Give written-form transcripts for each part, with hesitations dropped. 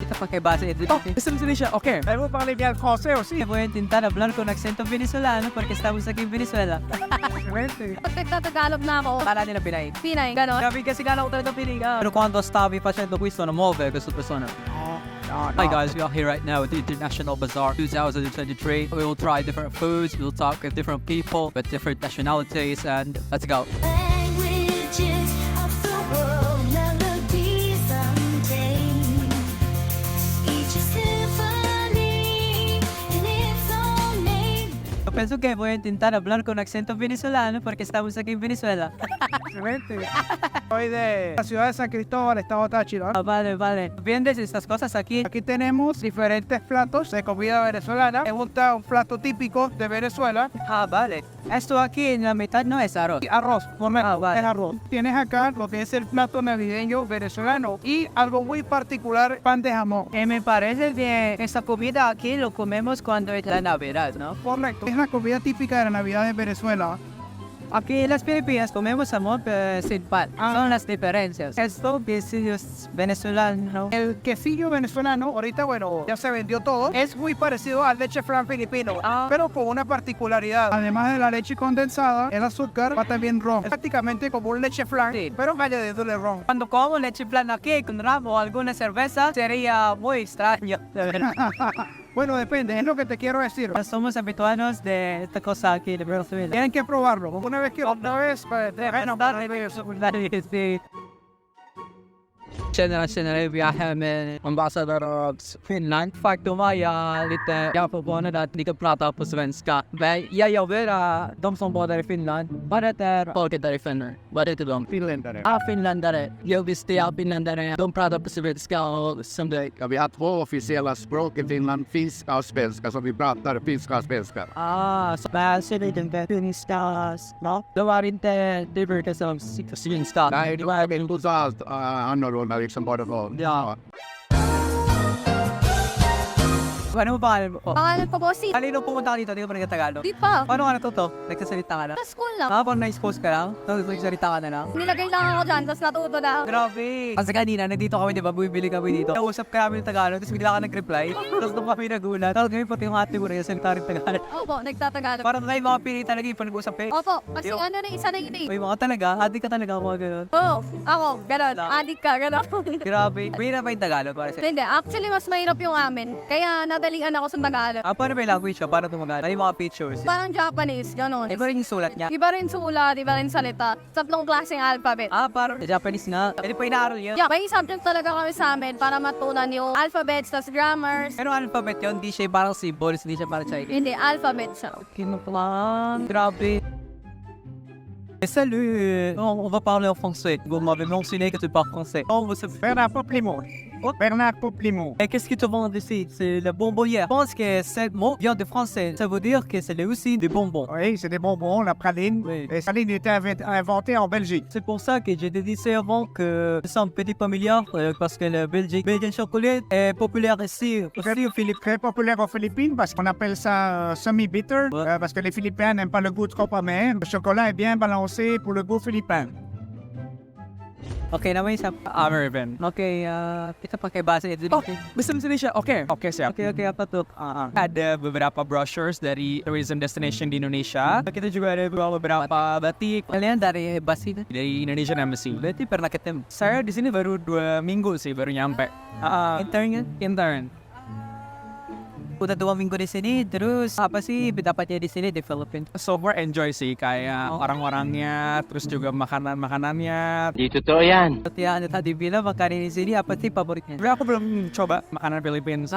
Ito pa kay base ito. Gusto mo siya? Okay. Pero parler bien français aussi. Voy a intentar hablar con acento venezolano porque estamos aquí en Venezuela. Pag nagtatagalog na ako, Para nila Pinay. Pinay, gano'n. Grabe kasi kala ko talaga Pinay ka. Pero quando stavi facendo questo non muove questa persona. Hi guys, we are here right now at the International Bazaar 2023. We will try different foods, we'll talk with different people with different nationalities, and let's go. Languages of the world, melodies someday. Each a symphony in its own name. Penso que voy a intentar hablar con acento venezolano porque estamos aquí en Venezuela. Excelente. Soy de la ciudad de San Cristóbal, estado Táchira. Vale. ¿Vienes estas cosas aquí? Aquí tenemos diferentes platos de comida venezolana. Me gusta un plato típico de Venezuela. Vale. Esto aquí en la mitad no es arroz. Arroz, correcto, vale. es arroz. Tienes acá lo que es el plato navideño venezolano y algo muy particular, pan de jamón. Me parece que esta comida aquí lo comemos cuando es la Navidad, ¿no? Correcto. Es la comida típica de la Navidad de Venezuela. Aquí en las Filipinas comemos jamón sin pan. Son las diferencias. Esto es venezolano. El quesillo venezolano, ahorita bueno, ya se vendió todo. Es muy parecido al leche flan filipino, pero con una particularidad. Además de la leche condensada, el azúcar va también ron. Es prácticamente como un leche flan, Sí. pero añadiéndole ron. Cuando como leche flan aquí con ramo o alguna cerveza sería muy extraño. Bueno, depende, es lo que te quiero decir. Somos habituanos de esta cosa aquí de Venezuela. Tienen que probarlo. Una vez, Sí. General viaje med ambassadör av Finland. Faktum är jag är förvånad att ni kan prata på svenska. Men jag jobbar de som bor där i Finland. Vad heter folket där i Finland? Vad heter de? finländare. Finländare. Jag visste att finländare, de pratar på svenska och som det. Ja, vi har två officiella språk i Finland, finska och svenska, så vi pratar finska och svenska. Så där ser det inte finska. De var inte diverka som svenska. Nej, det var totalt annorlunda liksom båda två. Ja. Ano mo pangalan mo? Pangalan ko, bossy. Kanino pumunta ka dito? Hindi ka pa nagtagalog? Di pa. Paano ka natuto? Nagsasalita ka na? Sa school lang. Pag na-expose ka lang? Tapos nagsasalita ka na lang? Nilagay lang ako dyan, tapos natuto na. Grabe! Kasi kanina, nandito kami, di ba? Bumibili kami dito. Nausap ka namin ng Tagalog, tapos bigla ka nag-reply. Tapos nung kami nagulat. Tapos kami pati yung ate mo rin, salita rin Tagalog. Opo, nagtatagalog. Parang kayo mga pili talaga yung pag-usap eh. Opo, kasi ano na isa na yun eh. May mga talaga, adik ka talaga mga gano'n. Oo, ako, gano'n. Adik ka, gano'n. Grabe. Mahirap ba yung Tagalog? Para sa... Hindi, actually mas mahirap yung amin. Kaya nadalian ako sa Tagalog. Paano may language ka? Paano tumagal? Ano yung mga pictures? Parang Japanese, gano'n. Iba rin yung sulat niya. Iba rin sulat, iba rin salita. Tatlong klaseng alphabet. Parang Japanese nga. Hindi pa inaaral yun. Yeah, may subject talaga kami sa amin para matunan yung alphabets, tas grammars. Pero alphabet yun, hindi siya parang symbols, hindi siya parang Chinese. Hindi, alphabet siya. Kinaplan. Grabe. Salut! On va parler en français. Vous m'avez mentionné que tu parles français. On va se faire. Bernard Poplimo. Bernard Poplimo. Et qu'est-ce que tu vends ici? C'est la bonbonnière. Je pense que ce mot vient de français. Ça veut dire que c'est aussi des bonbons. Oui, c'est des bonbons, la praline. Oui. Et la praline était inventée en Belgique. C'est pour ça que j'ai dit avant que c'est un petit familiar parce que le Belgian chocolate est populaire ici aussi au Philippines. Très populaire aux Philippines parce qu'on appelle ça semi-bitter. Ouais. Parce que les Philippins n'aiment pas le goût trop amer. Le chocolat est bien balancé pour le goût philippin. Okay, naman sa American. Okay, kita pakai bahasa Indonesia. Gusto mo siya? Okay. Okay, siya. Okay, apa tuh? Ada beberapa brochures dari tourism destination di Indonesia. Kita juga ada beberapa batik Kalian dari Basi? dari Indonesian Embassy. Berarti pernah ketemu? Saya di sini baru 2 minggu sih, baru nyampe. Intern kan? Intern. Udah 2 minggu di sini, terus apa sih dapatnya di sini di Philippines? So far enjoy sih, kayak orang-orangnya, terus juga makanan-makanannya. Totoo yan. Seperti yang Anda tadi bilang, makanan di sini apa sih favoritnya? Tapi aku belum coba makanan Philippines.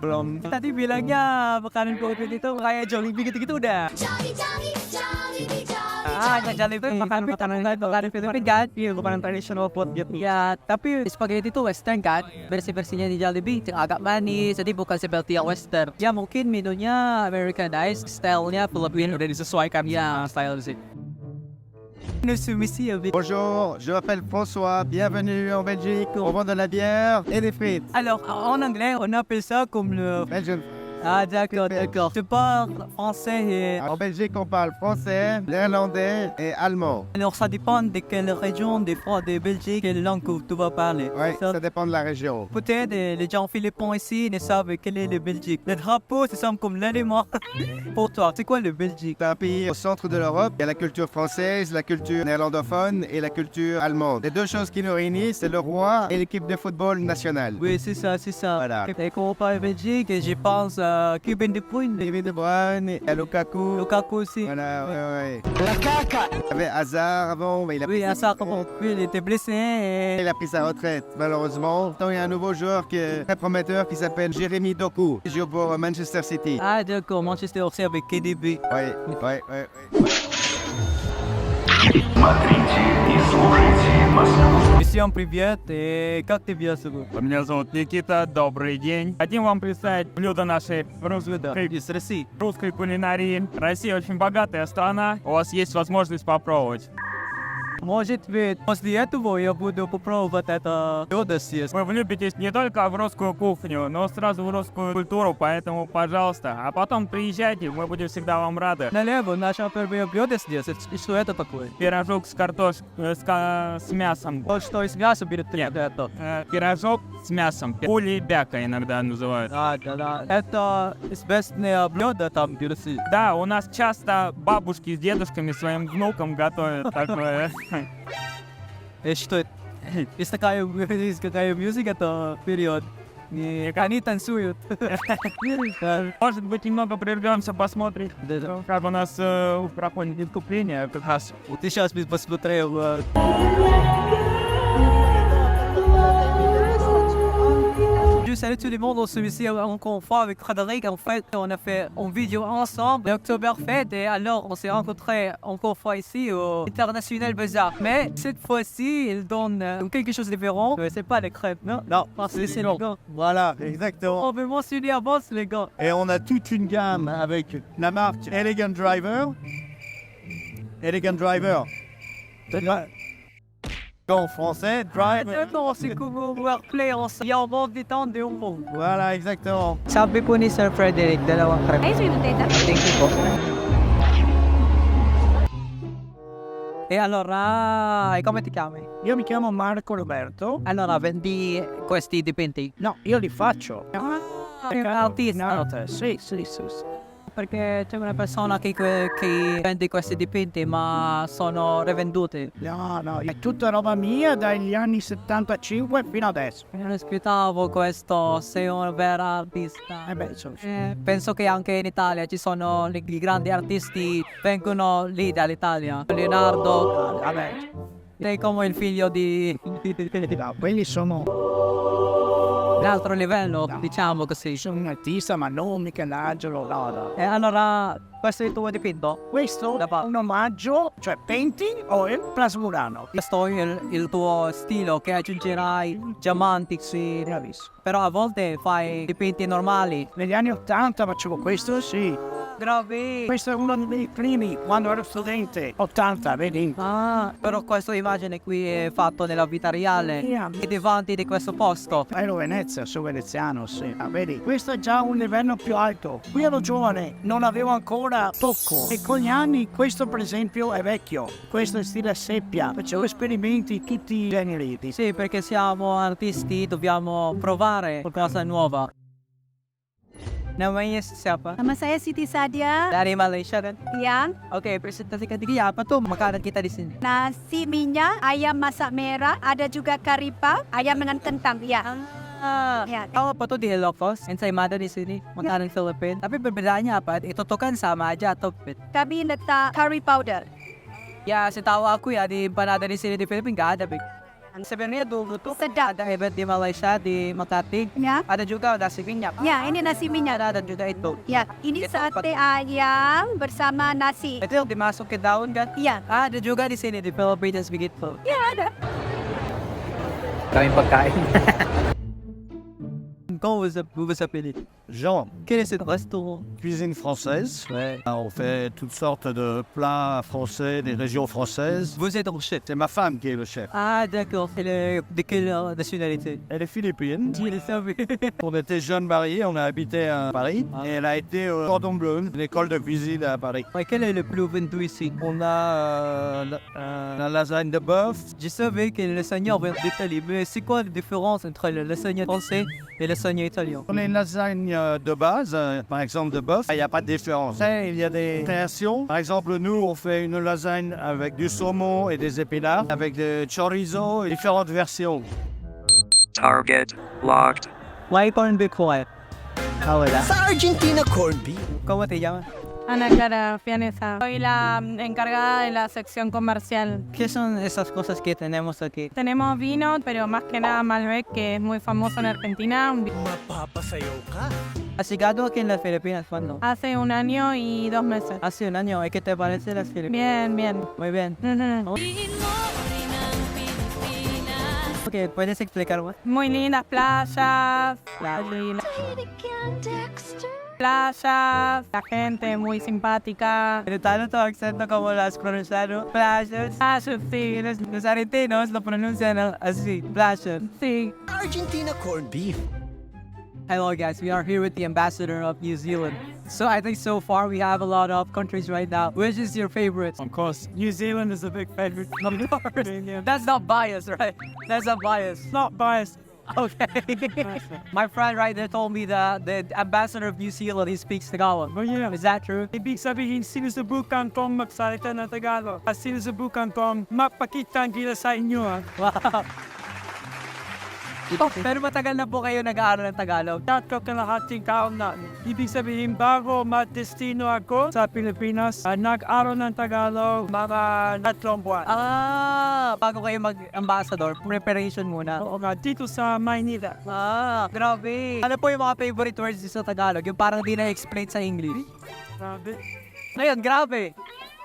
Belum. Tadi bilangnya makanan Philippines itu kayak Jollibee gitu-gitu udah. Jolly, jolly, Jollibee, jolly. Yang Jollibee makanan Philippines kan? Iya, makanan traditional food gitu. Ya, tapi spaghetti itu western kan? Versi-versinya di Jollibee yang agak manis, jadi bukan seperti yang western. Ya mungkin menunya Americanized, stylenya Filipino. Udah disesuaikan Ya. sama style di sini. Bonjour, je m'appelle François, bienvenue en Belgique, on vend de la bière et des frites. Alors, en anglais, on appelle ça comme le Belgian Ah, d'accord, d'accord. Tu parles français et... En Belgique, on parle français, néerlandais et allemand. Alors, ça dépend de quelle région, des fois, de Belgique, quelle langue que tu vas parler. Oui, Ça- ça dépend de la région. Peut-être les gens philippins ici ne savent quel est le Belgique. Le drapeau, c'est semble comme l'aliment. Pour toi, c'est quoi le Belgique? C'est un pays au centre de l'Europe. Il y a la culture française, la culture néerlandophone et la culture allemande. Les deux choses qui nous réunissent, c'est le roi et l'équipe de football nationale. Oui, c'est ça, c'est ça. Voilà. Et quand on parle Belgique, je pense à Kevin De Bruyne, Kevin De Bruyne, il y a Lukaku. Lukaku aussi. Voilà, ouais. La caca. Il y avait Hazard avant, mais il a Oui, à ça, comment? Oui, il était blessé et... Il a pris sa retraite, malheureusement. Pourtant, il y a un nouveau joueur qui est très prometteur qui s'appelle Jérémy Doku. Il joue pour Manchester City. Ah, d'accord, Manchester aussi avec KDB. Ouais. Всем привет, и как тебя зовут? Меня зовут Никита, добрый день. Хотим вам представить блюдо нашей Из России. русской кулинарии. Россия очень богатая страна, у вас есть возможность попробовать. Может быть, после этого я буду попробовать это блюдо съесть. Вы влюбитесь не только в русскую кухню, но сразу в русскую культуру, поэтому, пожалуйста, а потом приезжайте, мы будем всегда вам рады. Налево, наше первое блюдо здесь. И что это такое? Пирожок с с мясом. Вот что из мяса берет это. Пирожок с мясом. Кулебяка иногда называют. Да. Это известное блюдо там в России. Да, у нас часто бабушки с дедушками своим внукам готовят такое. И что это? Есть какая музыка, это вперед. И они танцуют. Может быть, немного прервемся, посмотрим, как у нас проходит искупление. Как раз. Ты сейчас посмотрел. Salut tout le monde, on se met ici encore une fois avec Frédéric. En fait, on a fait une vidéo ensemble, l'Oktoberfest, et alors on s'est rencontrés encore une fois ici au International Bazaar. Mais cette fois-ci, ils donnent quelque chose de différent. C'est pas les crêpes, non? Non, c'est long. Voilà, exactement. On veut mentionner avant, les gars. Et on a toute une gamme avec la marque Elegant Driver. En français, Driver. Non, c'est comme Workplay ensemble. Il y a un monde de temps de monde. Voilà, exactement. Sabi po ni Sir Frederick, dalawang crepe. Ay, sino tita? Thank you po. E allora, come ti chiami? Io mi chiamo Marco Roberto. Allora, vendi questi dipinti? No, io li faccio. Artista. Sì. Perché c'è una persona che vende questi dipinti, ma sono rivenduti. No, è tutta roba mia dagli anni 75 fino adesso. Non aspettavo questo, sei un vero artista. Penso che anche in Italia ci sono i grandi artisti, vengono lì dall'Italia. Leonardo, sei come il figlio di... No, quelli sono... l'altro livello, diciamo così. Sono un artista, ma non Michelangelo, no. E allora, questo è il tuo dipinto? Questo è un omaggio, cioè painting oil plus Murano. Questo è il tuo stile che aggiungerai diamanti, sì. Bravissimo. Però a volte fai dipinti normali. Negli anni 80 facevo questo, sì. Bravi! Questo è uno dei miei primi, quando ero studente. 80, vedi? Ah, però questa immagine qui è fatta nella vita reale. Yeah. I davanti di questo posto. Ero Venezia, sono veneziano, sì. Vedi? Questo è già un livello più alto. Qui ero giovane, non avevo ancora tocco. E con gli anni, questo per esempio è vecchio. Questo è stile seppia. Facevo esperimenti tutti i generi. Sì, perché siamo artisti, dobbiamo provare qualcosa nuova. Namanya siapa? Nama saya Siti Sadia. Dari Malaysia kan? Yang Oke, presentasikan dikit ya, apa tuh makanan kita di sini? nasi minyak, ayam masak merah, ada juga karipa, ayam dengan kentang. Ya. Ya. Oh, apa tuh di Ilocos? Ensaymada di sini, makanan Filipino. Tapi perbedaannya apa? Itu tuh kan sama aja atau beda? Kami letak curry powder. Ya, setahu aku ya di empanada di sini di Filipina nggak ada, Big. Sebenarnya dulu tuh Sedap. ada hebat di Malaysia, di Makati. Ya. Ada juga nasi minyak. Ya, ini nasi minyak. Ada juga itu. Ya, ini Itu sate ayam bersama nasi. Itu yang dimasuk ke daun kan? Ya. Ada juga di sini di Pilipinas begitu. Ya, ada. Kaming pagkain. quand vous vous appelez? Jean, Quel est ce restaurant? cuisine française. Ouais. On fait toutes sortes de plats français des régions françaises. Vous êtes un chef. C'est ma femme qui est le chef. Ah d'accord. Elle est de quelle nationalité? Elle est philippine. Je le savais. On était jeunes mariés, on a habité à Paris. Et elle a été au Cordon Bleu, l'école de cuisine à Paris. Ouais, quel est le plus vendu ici? On a la lasagne de bœuf. Je savais que le lasagna vient d'Italie, mais c'est quoi la différence entre le lasagna français et le lasagna italien? Pour les lasagnes de base, par exemple de bœuf, il n'y a pas de différence. Il y a des créations. Par exemple, nous, on fait une lasagne avec du saumon et des épinards, avec des chorizo et différentes versions. Target locked. Why can't be quiet? Ah, wala. Sa Argentina, corned beef. ¿Cómo te llamas? Ana Clara Fianesa. Soy la encargada de la sección comercial. ¿Qué son esas cosas que tenemos aquí? Tenemos vino, pero más que nada Malbec, que es muy famoso en Argentina. Mapapasayaw ka. ¿Has llegado aquí en las Filipinas cuándo? Hace 1 año y 2 meses. Hace un año. ¿Y qué te parece las Filipinas? Bien, bien. Muy bien. Ujú. Ok, ¿puedes explicar más? Muy lindas playas, playas, la gente muy simpática. Pero tal tu acento como las pronunciaron. Playas. Playas, sí, Los argentinos lo pronuncian así. Playas. sí. Argentina, corned beef. Hello guys, we are here with the ambassador of New Zealand. So I think so far we have a lot of countries right now. Which is your favorite? Of course, New Zealand is a big favorite. That's not biased, right? That's not biased. Not biased. Okay. My friend right there told me that the ambassador of New Zealand, he speaks Tagalog. But yeah, Is that true? ibig sabihin, sinusubukan kong magsalita ng Tagalog. At sinusubukan kong magpakita ang gila sa inyo. Wow. Pero matagal na po kayo nag-aaral ng Tagalog. Tatlo kalahating taon na. Ibig sabihin, bago matestino ako sa Pilipinas, nag-aral ng Tagalog mga 3 buwan. Bago kayo mag-ambassador, preparation muna. Oo nga, dito sa Maynila. Grabe. Ano po yung mga favorite words sa Tagalog? Yung parang di na-explain sa English. Grabe. Ngayon, grabe.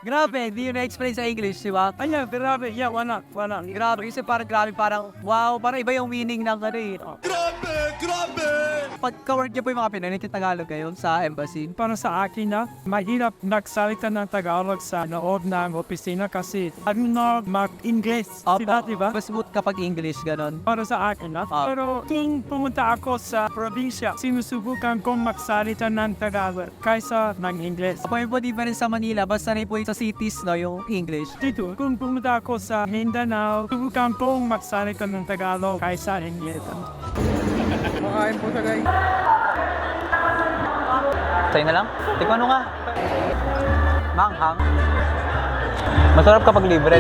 Grabe, di yun na-explain sa English, di ba? Ayan, grabe. Yeah, wala. Grabe, kasi parang grabe, parang wow, parang iba yung meaning ng ano eh. Grabe! Pagka-work niyo po yung mga Pinoy, nagtitagalog kayo sa embassy. Para sa akin na, mahirap nagsalita ng Tagalog sa loob ng opisina kasi ano mag-English sila, di ba? Mas smooth kapag English, ganon. Para sa akin na. Pero kung pumunta ako sa probinsya, sinusubukan kong magsalita ng Tagalog kaysa ng English. Apo po di pa rin sa Manila, basta rin po sa cities, no, yung English. Dito, kung pumunta ako sa Mindanao, subukan kong magsalita ng Tagalog kaysa English. Makain po sa guys. Sa'yo na lang? Tikman mo nga. Manghang. Masarap kapag libre.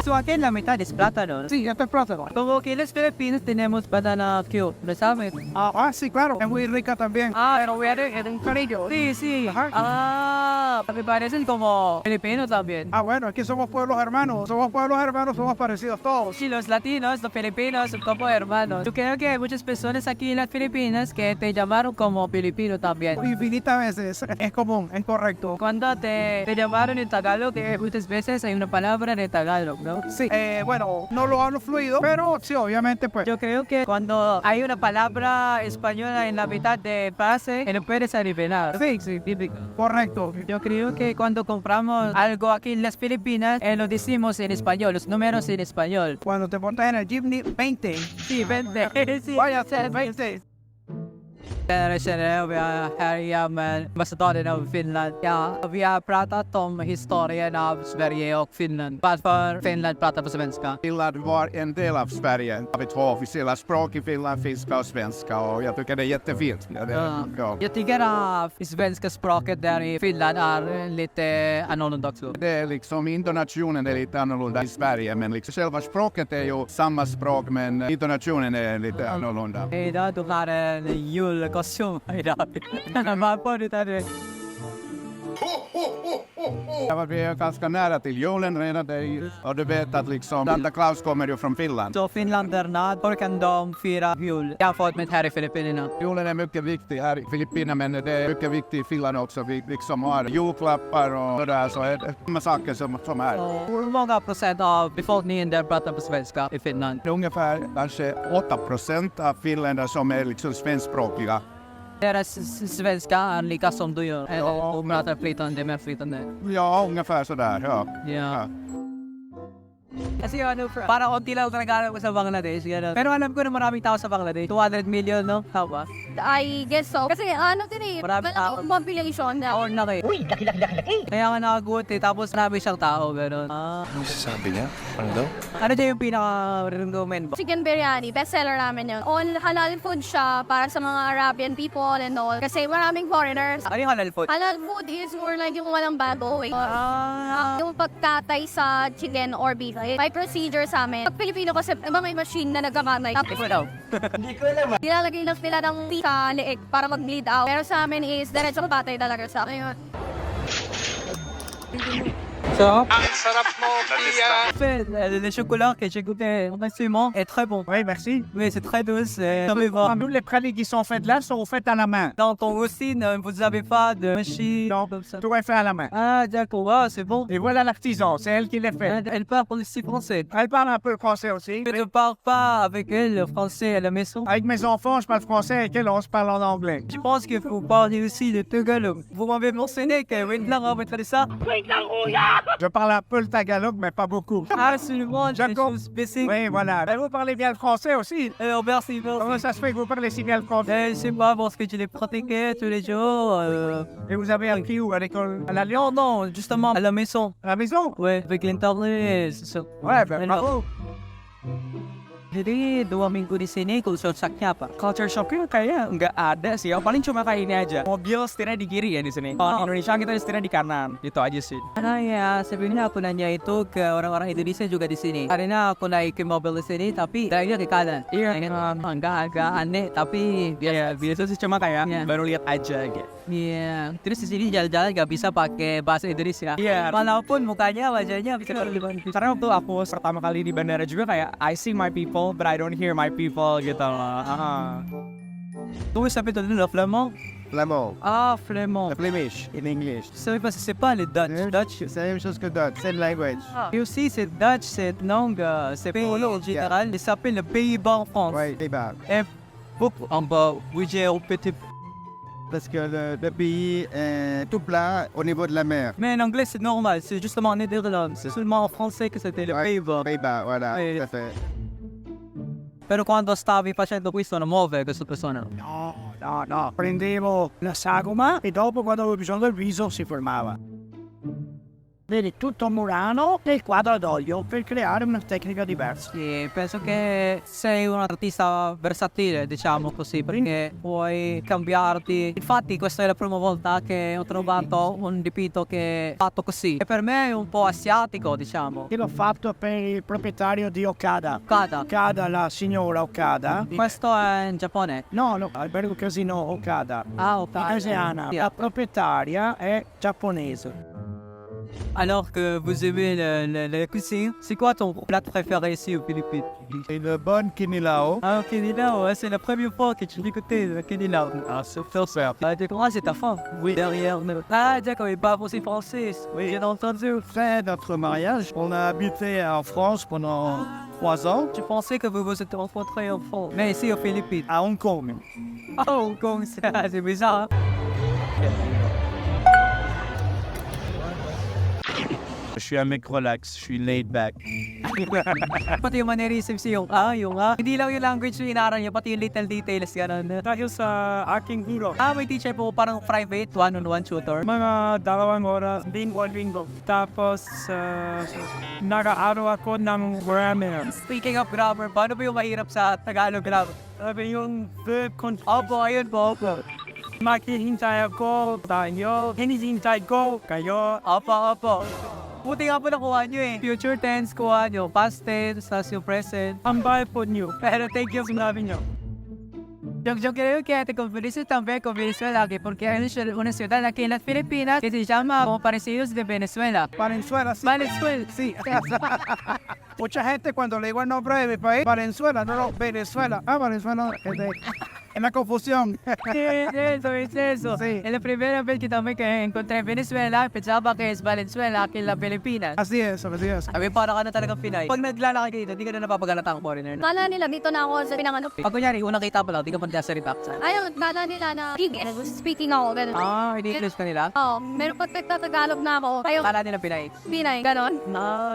So aquí la mitad es plátano. Sí, este es plátano. Como que los Filipinos tenemos banana cute, ¿lo sabes? Sí, claro. Es muy rica también. Pero en Caribe. Sí, sí. Me parecen como filipinos también. Bueno, aquí somos pueblos hermanos. Somos pueblos hermanos, somos parecidos todos. Sí, los latinos, los filipinos son como hermanos. Yo creo que hay muchas personas aquí en las Filipinas que te llamaron como filipino también. Infinitas veces. Es común, es correcto. Cuando te llamaron en Tagalog, muchas veces hay una palabra de Tagalog, ¿no? Sí. Bueno, no lo hablo fluido, pero sí, obviamente, pues. Yo creo que cuando hay una palabra española en la mitad de frase, no puedes adivinar. Sí, correcto. Yo creo que cuando compramos algo aquí en las Filipinas, lo decimos en español, los números en español. Cuando te montas en el jeepney, 20. Sí, 20. Sí. Vaya, 20. Vi är här i ambassadören av Finland. Ja, vi har pratat om historien av Sverige och Finland. Varför Finland pratar på svenska? Finland var en del av Sverige. Vi har 2 officiella språk i Finland, finska och svenska, och jag tycker det är jättefint. Ja. Jag tycker att svenska språket där i Finland är lite annorlunda också. Det är liksom, intonationen är lite annorlunda i Sverige, men liksom själva språket är ju samma språk, men intonationen är lite annorlunda. Idag du har en julkostym idag. Vad får du där? Vi är ganska nära till julen redan och du vet att liksom Santa Claus kommer ju från Finland. Så finländarna, hur kan de fira jul jämfört med här i Filippinerna? Julen är mycket viktig här i Filipina, men det är mycket viktigt i Finland också. Vi liksom har julklappar och där, så är det samma saker som här. Hur många procent av befolkningen där pratar på svenska i Finland? Ungefär kanske 8% av finländare som är liksom svenskspråkiga. Deras svenska är lika som du gör, eller de pratar flytande, mer flytande. Ja, ungefär sådär, ja. Yeah. Kasi ano, parang konti lang talaga ko sa Bangladesh. Gano'n. Pero alam ko na maraming tao sa Bangladesh. 200 million, no? Tama? I guess so. Kasi ano din eh, Marami tao. population na. Or na kayo. Uy, laki. Kaya nga nakaguot eh. Tapos marami siyang tao, gano'n. Ano sasabi niya? Ano daw? Ano dyan yung pinaka-recommend ba? Chicken biryani, bestseller namin yun. On halal food siya para sa mga Arabian people and all. Kasi maraming foreigners. Ano yung halal food? Halal food is more like yung walang bago eh. Yung pagkatay sa chicken or beef. May procedure sa amin. Pag Filipino kasi, iba may machine na nagkamatay. Tapos, Hindi ko alam. nilalagay lang nila ng beef sa leeg para mag-bleed out. Pero sa amin is, diretsong patay talaga sa akin. Ça le chocolat que j'ai goûté récemment est très bon. Oui, merci. Oui, c'est très douce. Ça me va. Nous, les pralines qui sont faites là sont faites à la main. Dans ton aussi, vous n'avez pas de machine Non, comme ça. tout est fait à la main. Ah, d'accord. Ah, c'est bon. Et voilà l'artisan, c'est elle qui l'a fait. Elle parle aussi français. Elle parle un peu français aussi. Je ne parle pas avec elle le français à la maison. Avec mes enfants, je parle français, avec elle, on se parle en anglais. Je pense qu'il faut parler aussi de Tagalog. Vous m'avez mentionné que wait lang, on va faire ça. Je parle un peu le tagalog, mais pas beaucoup. Ah, seulement, je D'accord. suis spécifique. Oui, voilà. Ben, vous parlez bien le français aussi. Merci. Comment ça se fait que vous parlez si bien le français? Je sais pas, parce que je l'ai pratiqué tous les jours. Et vous avez appris où? À l'école? À la Non, Lyon? non, justement, à la maison. À la maison? Ouais, avec l'internet, c'est ça. Ouais, ben bravo. Jadi 2 minggu di sini culture shocknya apa? Culture shocknya kayak nggak ada sih. Yang paling cuma kayak ini aja. Mobil setirnya di kiri ya di sini. Kalau di Indonesia kita setirnya di kanan. Gitu aja sih. Karena ya sebenarnya aku nanya itu ke orang-orang Indonesia juga di sini. Karena aku naik ke mobil di sini tapi drive-nya ke kanan. Iya. Agak aneh tapi Ya biasa sih cuma kayak Iya. baru lihat aja gitu. Iya. Terus di sini jalan-jalan nggak bisa pakai bahasa Indonesia. Iya. Walaupun mukanya wajahnya bisa Karena waktu aku pertama kali di bandara juga kayak I see my people but I don't hear my people gitu loh. Comment ça s'appelle le flamand? Flamand. Ah, flamand. Flemish in English. Je savais pas si c'est pas le Dutch. C'est la même chose que Dutch, same language. Et aussi, c'est Dutch, cette langue, c'est polo en général, il s'appelle le Pays-Bas en France. Oui, les bas. Et beaucoup en bas, oui, j'ai un petit... Parce que le pays est tout plat au niveau de la mer. Mais en anglais, c'est normal, c'est justement en Néderlande. C'est seulement en français que c'était le Ouais, Pays-Bas. Pays-Bas, voilà, Oui. tout à fait. Pero quando stavi facendo questo, non muove questa persona. No. Prendevo la sagoma e dopo quando avevo bisogno del riso si formava. Vedi, tutto Murano nel quadro d'olio per creare una tecnica diversa. Sì, penso che sei un artista versatile, diciamo così, perché puoi cambiarti. Infatti questa è la prima volta che ho trovato un dipinto che è fatto così. E per me è un po' asiatico, diciamo. Io l'ho fatto per il proprietario di Okada. Okada. Okada, la signora Okada. Questo è in Giappone. No, albergo casino Okada. Ah, Okada. Indonesiana. Sì. La proprietaria è giapponese. Alors que vous aimez la cuisine, c'est quoi ton plat préféré ici aux Philippines? Une bonne kinilao. Ah, Kenilao, ouais, c'est la première fois que tu l'écoutais, le Kenilao. Ah, c'est super. Ah, d'accord, c'est ta femme. Oui. Derrière nous. Ah, d'accord, il parle aussi français. Oui, j'ai entendu. Après notre mariage, on a habité en France pendant 3 ans, Je pensais que vous vous êtes rencontrés en France. Mais ici aux Philippines. à Hong Kong. Ah, Hong Kong, c'est bizarre. Hein? Je suis un mec relax, je suis laid back. Pati yung mannerisms yung hindi lang yung language yung inaral niya, pati yung little details gano'n. Dahil sa aking guro, May teacher po parang private, one-on-one tutor. mga 2 oras, linggo. Tapos, nag-aaral ako ng grammar. Speaking of grammar, paano ba yung mahirap sa Tagalog grammar? Sabi yung verb control. Opo, ayun po. Maghihintay ako, tayo. Hinihintay ko, kayo. Opo. Buti nga po nakuha nyo eh. Future tense kuha nyo, past tense, tas yung present. Ang bayad po niyo. Pero thank you, sinabi nyo. Yo creo que te confundes también con Venezuela, que porque hay una ciudad aquí en las Filipinas que se llama como parecidos de Venezuela. Valenzuela, sí. Venezuela. Sí. Mucha gente cuando le digo el nombre de mi país, Valenzuela, no, Venezuela. Ah, Valenzuela, es la confusión. Sí, es eso. Sí. Es la primera vez que también que encontré Venezuela, pensaba que es Venezuela aquí en las Filipinas. Así es, así es. I mean, para ka na talagang Pinay. Pag naglalaki ka dito, hindi ka na napapagalatang foreigner. Kala nila dito na ako sa pinanganak. Pag kunyari, unang kita pa lang, di ka pa nagsasalita. Ayun, kala nila na speaking ako, ganun. Ah, hindi English ka nila? Oo, meron pag nagtatagalog na ako. Kayo, Kala nila Pinay. Pinay, ganon.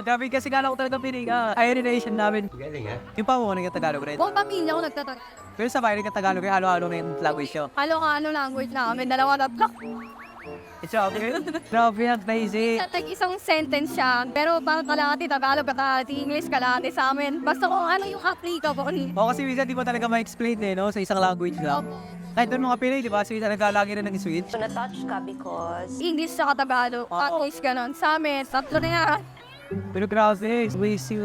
Grabe kasi kala ko talagang Pinay ka. Ay, relation namin. Yung pa mo, nagkatagalog rin. Buong pamilya ko nagtatagalog. Pero sa bahay, nagkatagalog rin, halo-halo na yung language nyo. Ano language namin, dalawa tatlo. It's okay. Grabe, ang crazy. Like isang sentence siya, pero parang kalahati Tagalog, kalahati English, kalahati sa amin. Basta kung ano yung applicable. O kasi minsan di mo talaga ma-explain no, sa isang language lang. Kahit doon mga Pinay, di ba? So, naglalagi rin ng Swedish. Na-touch ka because English sa Tagalog, English ganon. Sa amin, tatlo na yan. Pero grabe, Swedish.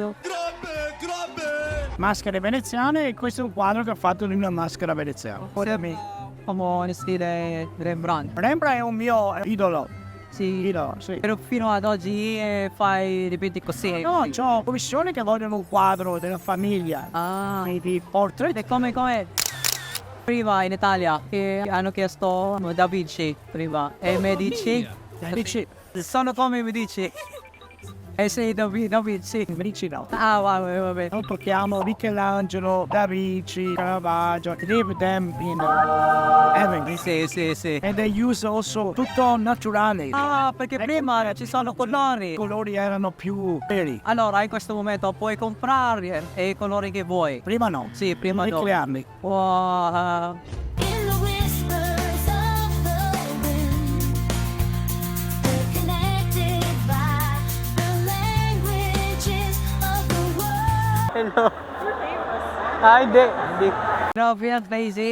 Maschere veneziane, e questo è un quadro che ha fatto di una maschera veneziana. Come on, stile Rembrandt. Rembrandt è un mio idolo. Sì. Idolo, sì. Però fino ad oggi fai dipinti così. No, ho commissioni che vogliono un quadro della famiglia. Ah, Di portrait. e come prima in Italia che hanno chiesto Da Vinci prima e Medici. Dici, Sono come Medici. E sei Da Vinci. Medici no. Ah, vabbè. Noi tocchiamo Michelangelo, Da Vinci, Caravaggio, leave them in heaven. Sì. And they use also tutto naturale. Ah, perché prima ci sono colori. I colori erano più veri. Allora, in questo momento puoi comprare i colori che vuoi. Prima no. Sì, prima no. Ricrearli. Wow. in the whispers of the wind, we're connected by the languages of the world. Hello. Ah, hindi. Grabe, ang crazy.